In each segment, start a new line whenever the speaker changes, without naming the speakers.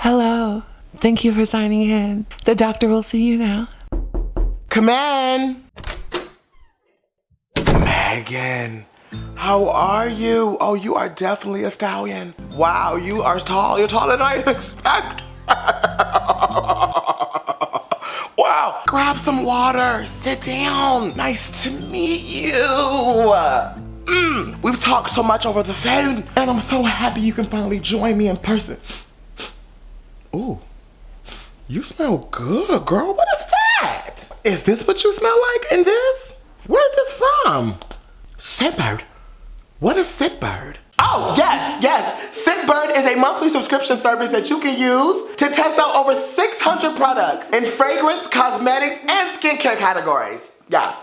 Hello. Thank you for signing in. The doctor will see you now.
Come in. Megan, how are you? Oh, you are definitely a stallion. Wow, you are tall. You're taller than I expect. Wow. Grab some water. Sit down. Nice to meet you. We've talked so much over the phone, and I'm so happy you can finally join me in person. Ooh, you smell good, girl. What is that? Is this what you smell like in this? Where's this from? Scentbird. What is Scentbird? Oh, yes. Scentbird is a monthly subscription service that you can use to test out over 600 products in fragrance, cosmetics, and skincare categories. Yeah.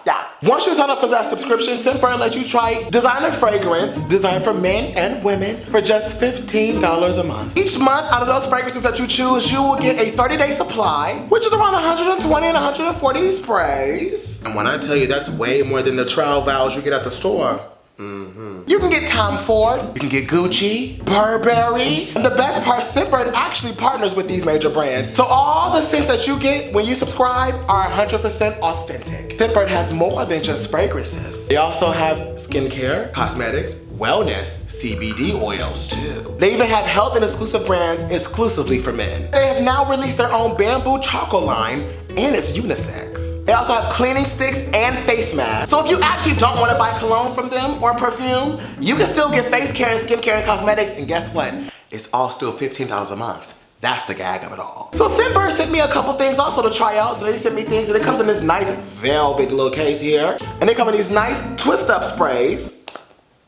Once you sign up for that subscription, Scentbird lets you try designer fragrance designed for men and women for just $15 a month. Each month, out of those fragrances that you choose, you will get a 30-day supply, which is around 120 and 140 sprays. And when I tell you that's way more than the trial vows you get at the store. You can get Tom Ford, you can get Gucci, Burberry, and the best part, Scentbird actually partners with these major brands. So all the scents that you get when you subscribe are 100% authentic. Scentbird has more than just fragrances. They also have skincare, cosmetics, wellness, CBD oils too. They even have health and exclusive brands exclusively for men. They have now released their own bamboo charcoal line, and it's unisex. They also have cleaning sticks and face masks. So if you actually don't want to buy cologne from them or perfume, you can still get face care and skincare and cosmetics, and guess what? It's all still $15 a month. That's the gag of it all. So Scentbird sent me a couple things also to try out. So they sent me things, and it comes in this nice velvet little case here. And they come in these nice twist up sprays.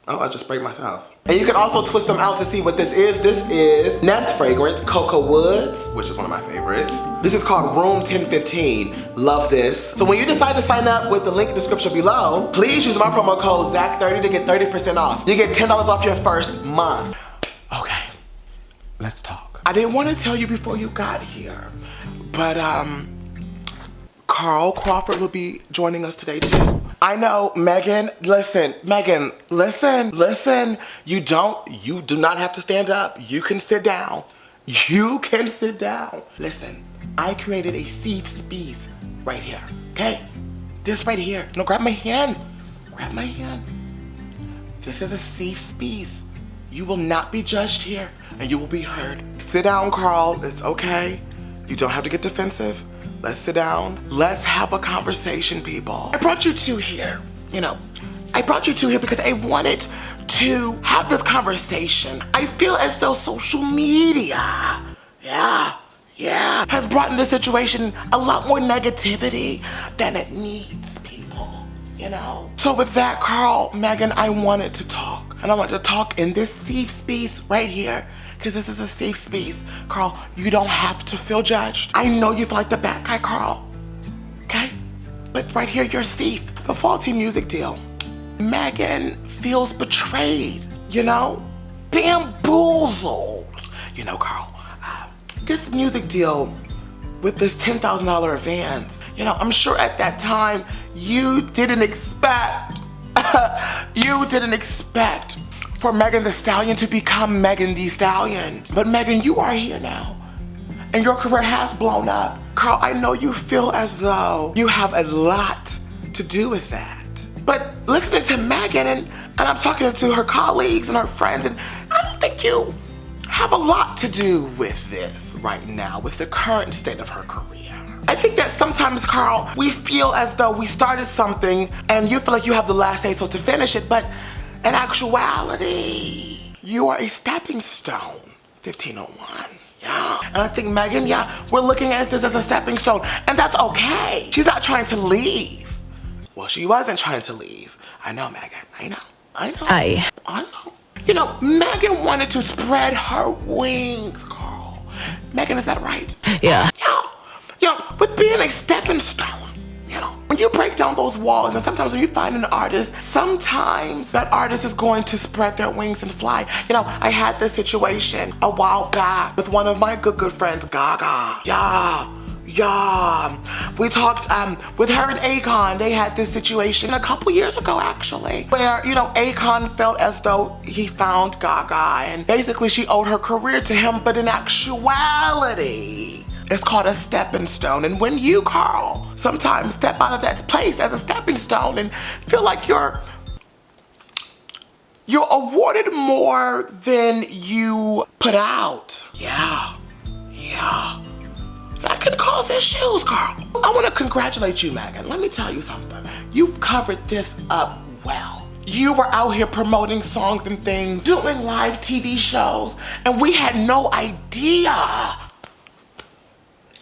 Oh, I just sprayed myself. And you can also twist them out to see what this is. This is Nest Fragrance Cocoa Woods, which is one of my favorites. This is called Room 1015. Love this. So when you decide to sign up with the link in the description below, please use my promo code ZACH30 to get 30% off. You get $10 off your first month. Okay, let's talk. I didn't want to tell you before you got here, but Carl Crawford will be joining us today too. I know, Megan, listen. You do not have to stand up. You can sit down. Listen, I created a safe space right here, okay? This right here. No, grab my hand. This is a safe space. You will not be judged here, and you will be heard. Sit down, Carl, it's okay. You don't have to get defensive. Let's sit down. Let's have a conversation, people. I brought you two here, because I wanted to have this conversation. I feel as though social media, has brought in this situation a lot more negativity than it needs, people, So with that, Carl, Megan, I wanted to talk. And I want to talk in this safe space right here, because this is a safe space. Carl, you don't have to feel judged. I know you feel like the bad guy, Carl, okay? But right here, you're safe. The faulty music deal. Megan feels betrayed, bamboozled. Carl, this music deal with this $10,000 advance, I'm sure at that time you didn't expect for Megan Thee Stallion to become Megan Thee Stallion. But Megan, you are here now, and your career has blown up. Carl, I know you feel as though you have a lot to do with that. But listening to Megan, and I'm talking to her colleagues and her friends, and I don't think you have a lot to do with this right now, with the current state of her career. I think that sometimes, Carl, we feel as though we started something and you feel like you have the last say so to finish it, but in actuality, you are a stepping stone. 1501. Yeah. And I think, Megan, we're looking at this as a stepping stone, and that's okay. She's not trying to leave. Well, she wasn't trying to leave. I know, Megan. I know. Megan wanted to spread her wings, Carl. Megan, is that right?
Yeah.
With being a stepping stone, when you break down those walls, and sometimes when you find an artist, sometimes that artist is going to spread their wings and fly. I had this situation a while back with one of my good friends, Gaga. Yeah, we talked with her and Akon. They had this situation a couple years ago, actually, where, you know, Akon felt as though he found Gaga and basically she owed her career to him, but in actuality, it's called a stepping stone. And when you, Carl, sometimes step out of that place as a stepping stone and feel like you're awarded more than you put out. Yeah. That can cause issues, Carl. I want to congratulate you, Megan. Let me tell you something. You've covered this up well. You were out here promoting songs and things, doing live TV shows, and we had no idea.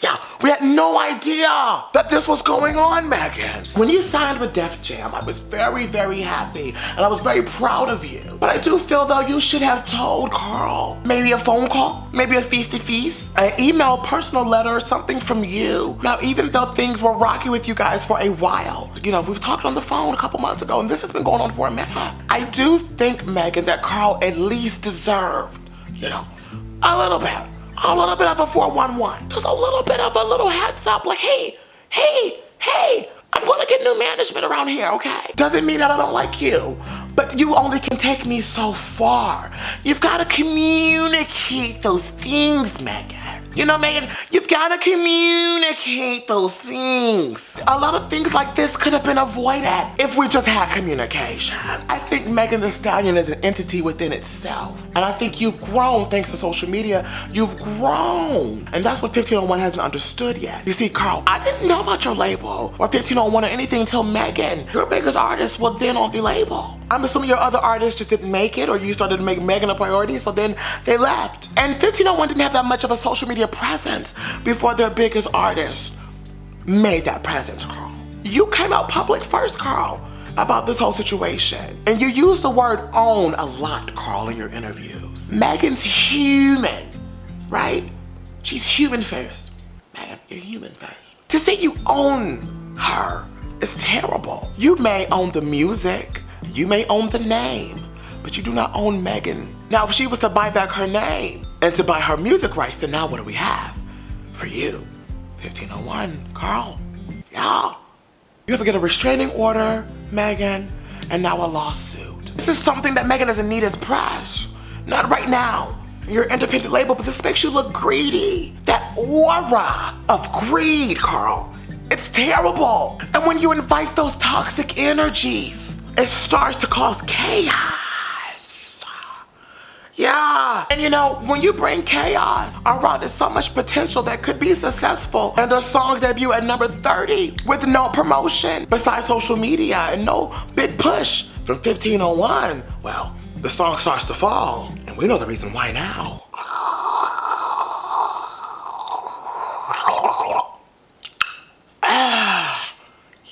Yeah, we had no idea that this was going on, Megan. When you signed with Def Jam, I was very, very happy, and I was very proud of you. But I do feel, though, you should have told Carl. Maybe a phone call, maybe a feast-to-feast, an email, personal letter, or something from you. Now, even though things were rocky with you guys for a while, you know, we talked on the phone a couple months ago, and this has been going on for a minute. I do think, Megan, that Carl at least deserved, you know, a little bit of a 411. Just a little bit of a little heads up, like, hey, I'm gonna get new management around here, okay? Doesn't mean that I don't like you, but you only can take me so far. You've gotta communicate those things, Megan. You know, Megan, you've gotta communicate those things. A lot of things like this could have been avoided if we just had communication. I think Megan Thee Stallion is an entity within itself. And I think you've grown thanks to social media. You've grown. And that's what 1501 hasn't understood yet. You see, Carl, I didn't know about your label or 1501 or anything until Megan, your biggest artist, was then on the label. I'm assuming your other artists just didn't make it, or you started to make Megan a priority, so then they left. And 1501 didn't have that much of a social media presence before their biggest artist made that presence, Carl. You came out public first, Carl, about this whole situation. And you use the word own a lot, Carl, in your interviews. Megan's human, right? She's human first. Megan, you're human first. To say you own her is terrible. You may own the music, you may own the name, but you do not own Megan. Now, if she was to buy back her name and to buy her music rights, then now what do we have for you? 1501, Carl. Yeah. You have to get a restraining order, Megan, and now a lawsuit. This is something that Megan doesn't need as press. Not right now. You're an independent label, but this makes you look greedy. That aura of greed, Carl. It's terrible. And when you invite those toxic energies, it starts to cause chaos. Yeah, and you know, when you bring chaos around, there's so much potential that could be successful. And their songs debut at number 30 with no promotion besides social media and no big push from 1501. Well, the song starts to fall, and we know the reason why now.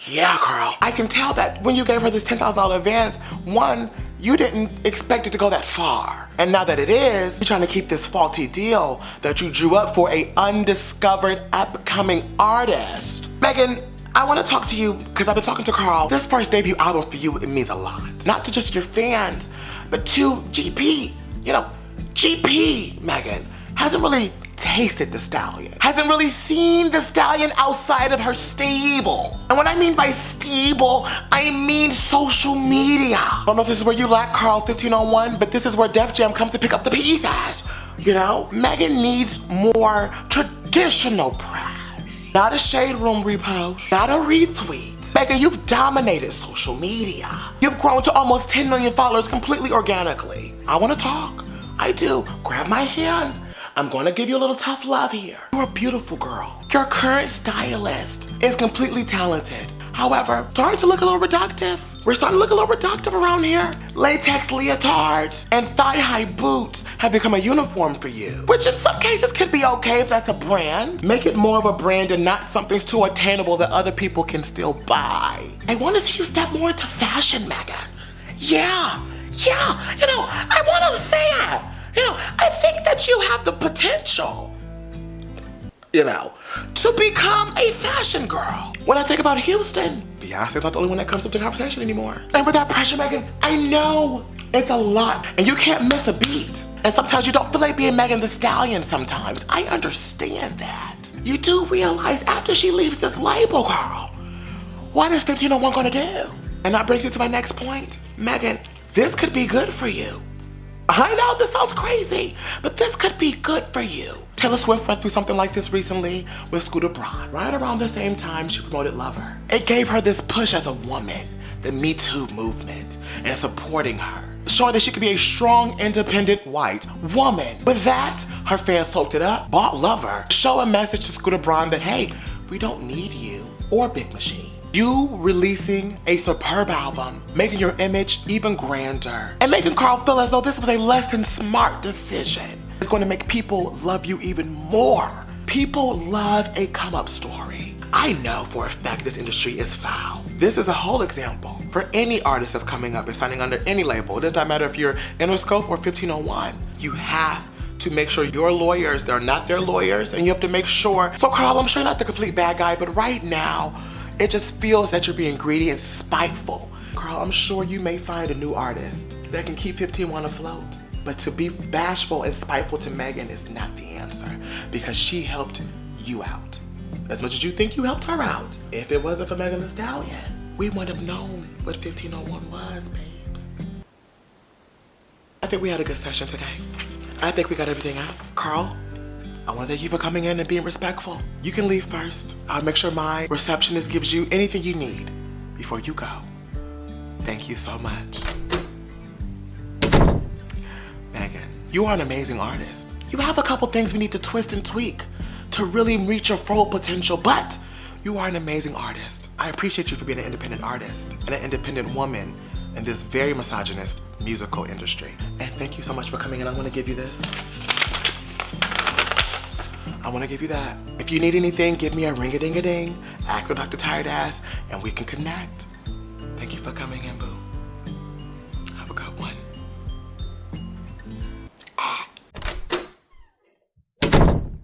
Yeah, Carl. I can tell that when you gave her this $10,000 advance, one, you didn't expect it to go that far. And now that it is, you're trying to keep this faulty deal that you drew up for a undiscovered upcoming artist. Megan, I want to talk to you because I've been talking to Carl. This first debut album for you, it means a lot. Not to just your fans, but to GP. You know, GP, Megan, hasn't really tasted the Stallion, hasn't really seen the Stallion outside of her stable. And what I mean by stable, I mean social media. I don't know if this is where you lack Carl 1501, but this is where Def Jam comes to pick up the pieces. You know, Megan needs more traditional press. Not a shade room repost, not a retweet. Megan, you've dominated social media. You've grown to almost 10 million followers completely organically. I wanna talk, I do. Grab my hand. I'm gonna give you a little tough love here. You're a beautiful girl. Your current stylist is completely talented. However, starting to look a little reductive. We're starting to look a little reductive around here. Latex leotards and thigh-high boots have become a uniform for you, which in some cases could be okay if that's a brand. Make it more of a brand and not something too attainable that other people can still buy. I wanna see you step more into fashion, Megan. Yeah, you know, I wanna say it. You know, I think that you have the potential, you know, to become a fashion girl. When I think about Houston, Beyonce's not the only one that comes up to the conversation anymore. And with that pressure, Megan, I know it's a lot and you can't miss a beat. And sometimes you don't feel like being Megan Thee Stallion sometimes. I understand that. You do realize after she leaves this label, girl, what is 1501 gonna do? And that brings you to my next point. Megan, this could be good for you. I know this sounds crazy, but this could be good for you. Taylor Swift went through something like this recently with Scooter Braun. Right around the same time she promoted Lover. It gave her this push as a woman, the Me Too movement, and supporting her, showing that she could be a strong, independent white woman. With that, her fans soaked it up, bought Lover, show a message to Scooter Braun that, hey, we don't need you or Big Machine. You releasing a superb album, making your image even grander, and making Carl feel as though this was a less than smart decision. It's going to make people love you even more. People love a come-up story. I know for a fact this industry is foul. This is a whole example for any artist that's coming up and signing under any label. It does not matter if you're Interscope or 1501. You have to make sure your lawyers, they're not their lawyers, and you have to make sure. So Carl, I'm sure you're not the complete bad guy, but right now, it just feels that you're being greedy and spiteful. Carl, I'm sure you may find a new artist that can keep 1501 afloat. But to be bashful and spiteful to Megan is not the answer, because she helped you out. As much as you think you helped her out, if it wasn't for Megan Thee Stallion, we wouldn't have known what 1501 was, babes. I think we had a good session today. I think we got everything out. Carl, I want to thank you for coming in and being respectful. You can leave first. I'll make sure my receptionist gives you anything you need before you go. Thank you so much. Megan, you are an amazing artist. You have a couple things we need to twist and tweak to really reach your full potential, but you are an amazing artist. I appreciate you for being an independent artist and an independent woman in this very misogynist musical industry. And thank you so much for coming in. I want to give you this. I want to give you that. If you need anything, give me a ring-a-ding-a-ding, ask for Dr. Tired Ass, and we can connect. Thank you for coming in, boo.